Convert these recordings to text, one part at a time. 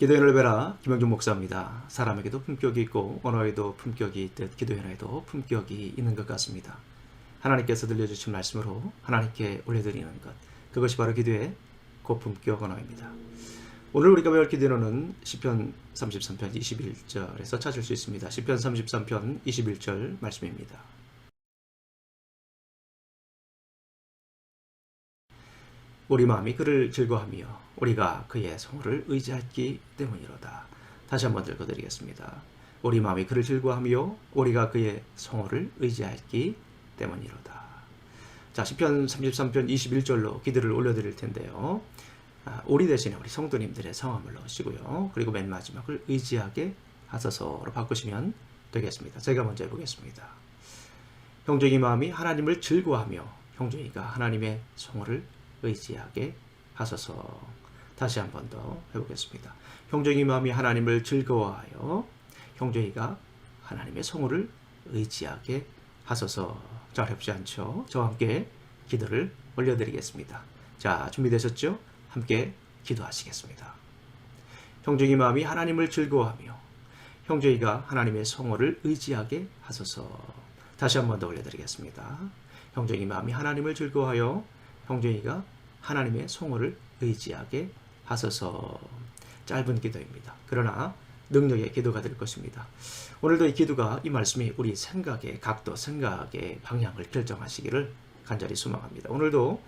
기도의 은혜를 베라 김영준 목사입니다. 사람에게도 품격이 있고 언어에도 품격이 있듯 기도의 은혜에도 품격이 있는 것 같습니다. 하나님께서 들려주신 말씀으로 하나님께 올려드리는 것, 그것이 바로 기도의 고품격 언어입니다. 오늘 우리가 배울 기도는 시편 33편 21절에서 찾을 수 있습니다. 시편 33편 21절 말씀입니다. 우리 마음이 그를 즐거하며 우리가 그의 성호를 의지하기 때문이로다. 다시 한번 읽어드리겠습니다. 우리 마음이 그를 즐거하며 우리가 그의 성호를 의지하기 때문이로다. 자, 시편 33편 21절로 기도를 올려드릴 텐데요. 우리 대신에 우리 성도님들의 성함을 넣으시고요. 그리고 맨 마지막을 의지하게 하소서로 바꾸시면 되겠습니다. 제가 먼저 해보겠습니다. 형제의 마음이 하나님을 즐거워하며 형제가 하나님의 성호를 의지하게 하소서. 다시 한 번 더 해보겠습니다. 형제의 마음이 하나님을 즐거워하여 형제가 하나님의 성호를 의지하게 하소서. 잘 어렵지 않죠? 저와 함께 기도를 올려드리겠습니다. 자, 준비되셨죠? 함께 기도하시겠습니다. 형제의 마음이 하나님을 즐거워하며 형제가 하나님의 성호를 의지하게 하소서. 다시 한 번 더 올려드리겠습니다. 형제의 마음이 하나님을 즐거워하여 형제가 하나님의 성호를 의지하게 하소서. 짧은 기도입니다. 그러나 능력의 기도가 될 것입니다. 오늘도 이 기도가, 이 말씀이 우리 생각의 각도, 생각의 방향을 결정하시기를 간절히 소망합니다. 오늘도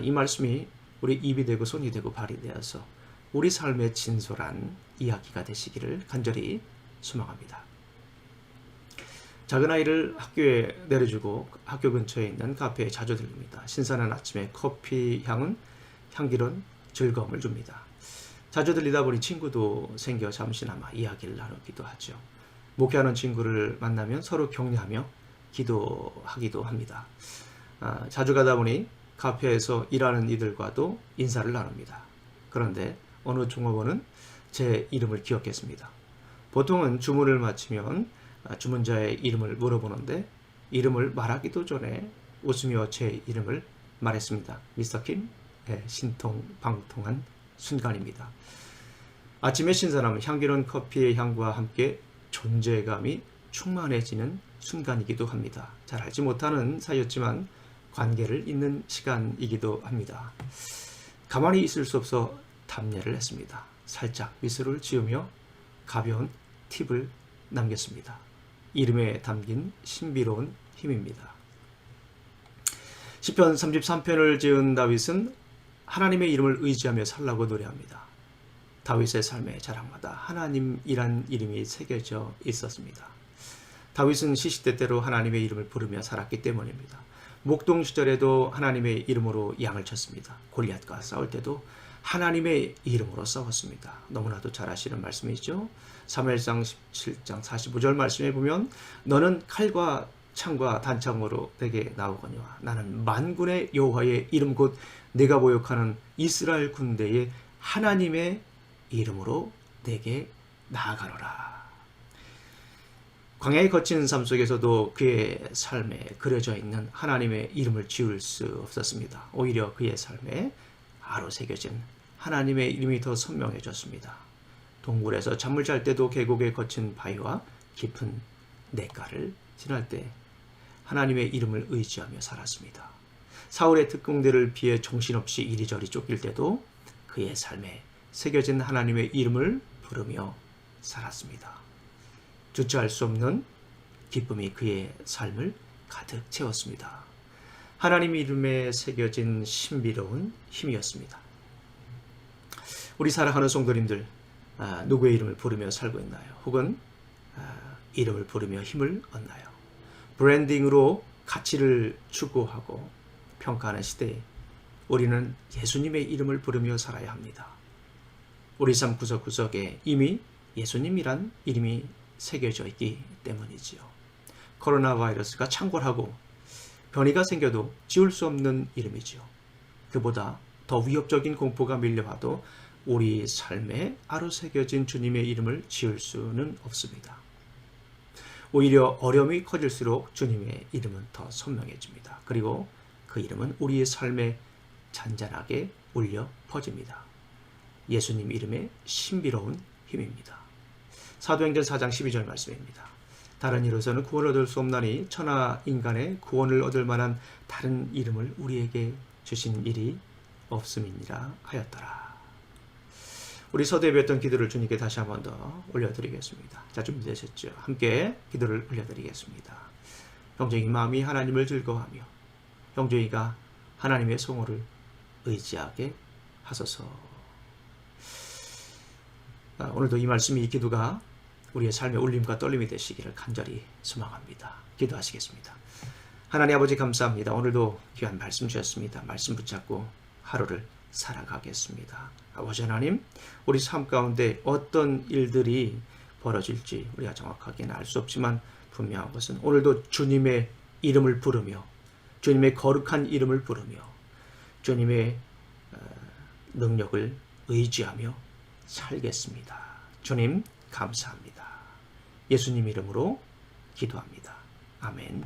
이 말씀이 우리 입이 되고 손이 되고 발이 되어서 우리 삶의 진솔한 이야기가 되시기를 간절히 소망합니다. 작은 아이를 학교에 내려주고 학교 근처에 있는 카페에 자주 들릅니다. 신선한 아침에 커피 향은 향기로운 즐거움을 줍니다. 자주 들리다 보니 친구도 생겨 잠시나마 이야기를 나누기도 하죠. 목회하는 친구를 만나면 서로 격려하며 기도하기도 합니다. 자주 가다 보니 카페에서 일하는 이들과도 인사를 나눕니다. 그런데 어느 종업원은 제 이름을 기억했습니다. 보통은 주문을 마치면 주문자의 이름을 물어보는데 이름을 말하기도 전에 웃으며 제 이름을 말했습니다. 미스터 킴? 신통방통한 순간입니다. 아침의 신선함은 향기로운 커피의 향과 함께 존재감이 충만해지는 순간이기도 합니다. 잘 알지 못하는 사이였지만 관계를 잇는 시간이기도 합니다. 가만히 있을 수 없어 답례를 했습니다. 살짝 미소를 지으며 가벼운 팁을 남겼습니다. 이름에 담긴 신비로운 힘입니다. 시편 33편을 지은 다윗은 하나님의 이름을 의지하며 살라고 노래합니다. 다윗의 삶의 자랑마다 하나님이란 이름이 새겨져 있었습니다. 다윗은 시시때때로 하나님의 이름을 부르며 살았기 때문입니다. 목동 시절에도 하나님의 이름으로 양을 쳤습니다. 골리앗과 싸울 때도 하나님의 이름으로 싸웠습니다. 너무나도 잘 아시는 말씀이죠. 사무엘상 17장 45절 말씀에 보면 너는 칼과 창과 단창으로 내게 나오거니와 나는 만군의 여호와의 이름 곧 내가 모욕하는 이스라엘 군대의 하나님의 이름으로 내게 나아가노라. 광야의 거친 삶 속에서도 그의 삶에 그려져 있는 하나님의 이름을 지울 수 없었습니다. 오히려 그의 삶에 아로 새겨진 하나님의 이름이 더 선명해졌습니다. 동굴에서 잠을 잘 때도 계곡의 거친 바위와 깊은 냇가를 지날 때 하나님의 이름을 의지하며 살았습니다. 사울의 특공대를 피해 정신없이 이리저리 쫓길 때도 그의 삶에 새겨진 하나님의 이름을 부르며 살았습니다. 주체할 수 없는 기쁨이 그의 삶을 가득 채웠습니다. 하나님의 이름에 새겨진 신비로운 힘이었습니다. 우리 사랑하는 성도님들, 누구의 이름을 부르며 살고 있나요? 혹은 이름을 부르며 힘을 얻나요? 브랜딩으로 가치를 추구하고 평가하는 시대에 우리는 예수님의 이름을 부르며 살아야 합니다. 우리 삶 구석구석에 이미 예수님이란 이름이 새겨져 있기 때문이지요. 코로나 바이러스가 창궐하고 변이가 생겨도 지울 수 없는 이름이지요. 그보다 더 위협적인 공포가 밀려와도 우리 삶에 아로 새겨진 주님의 이름을 지을 수는 없습니다. 오히려 어려움이 커질수록 주님의 이름은 더 선명해집니다. 그리고 그 이름은 우리의 삶에 잔잔하게 울려 퍼집니다. 예수님 이름의 신비로운 힘입니다. 사도행전 4장 12절 말씀입니다. 다른 이로서는 구원을 얻을 수 없나니 천하 인간의 구원을 얻을 만한 다른 이름을 우리에게 주신 일이 없음이니라 하였더라. 우리 서두에 기도를 주님께 다시 한 번 더 올려드리겠습니다. 자, 준비되셨죠? 함께 기도를 올려드리겠습니다. 형제의 마음이 하나님을 즐거워하며 형제이가 하나님의 성호를 의지하게 하소서. 오늘도 이 말씀이, 이 기도가 우리의 삶의 울림과 떨림이 되시기를 간절히 소망합니다. 기도하시겠습니다. 하나님 아버지 감사합니다. 오늘도 귀한 말씀 주셨습니다. 말씀 붙잡고 하루를 살아가겠습니다. 아버지 하나님, 우리 삶 가운데 어떤 일들이 벌어질지 우리가 정확하게는 알 수 없지만 분명한 것은 오늘도 주님의 이름을 부르며 주님의 거룩한 이름을 부르며 주님의 능력을 의지하며 살겠습니다. 주님 감사합니다. 예수님 이름으로 기도합니다. 아멘.